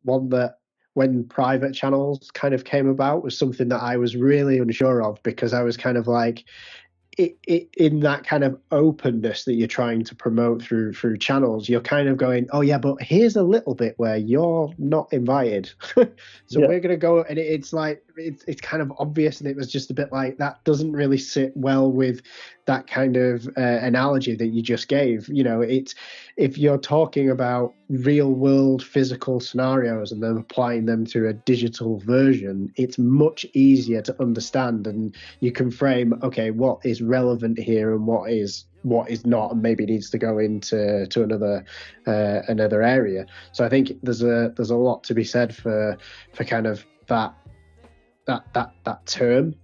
one that, when private channels kind of came about, was something that I was really unsure of, because I was kind of like, in that kind of openness that you're trying to promote through channels, you're kind of going, oh yeah, but here's a little bit where you're not invited. So we're going to go, and it's like, it's kind of obvious, and it was just a bit like, that doesn't really sit well with that kind of analogy that you just gave. You know, it's, if you're talking about real world physical scenarios and then applying them to a digital version, it's much easier to understand, and you can frame, okay, what is relevant here and what is not, and maybe needs to go into another area. So I think there's a lot to be said for kind of that term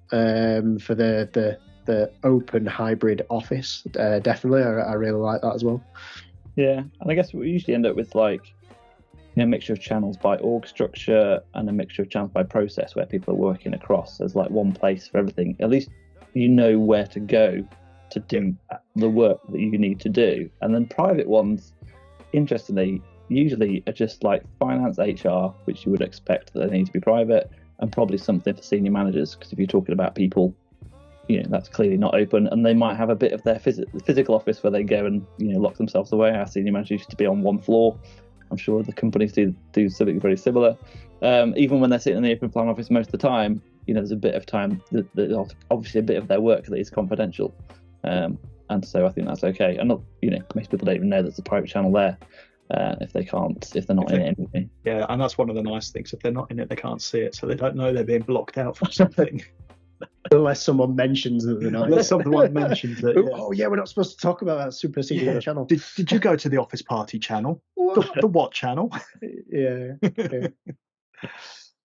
for the open hybrid office. Definitely, I really like that as well. Yeah, and I guess we usually end up with like, you know, a mixture of channels by org structure and a mixture of channels by process, where people are working across. There's like one place for everything. At least you know where to go to do the work that you need to do. And then private ones, interestingly, usually are just like finance, HR, which you would expect that they need to be private, and probably something for senior managers, because if you're talking about people, you know, that's clearly not open. And they might have a bit of their physical office where they go and, you know, lock themselves away. Our senior managers used to be on one floor. I'm sure the companies do something very similar. Even when they're sitting in the open plan office most of the time, you know, there's a bit of time, obviously a bit of their work that is confidential. And so I think that's okay. And not, you know, most people don't even know there's a private channel there if they're not in it anyway. Yeah, and that's one of the nice things. If they're not in it, they can't see it, so they don't know they're being blocked out from something. Unless someone mentions that they're not. Unless someone mentions it. Yeah. Oh yeah, we're not supposed to talk about that super secret channel. Did you go to the office party channel? The what channel? Yeah.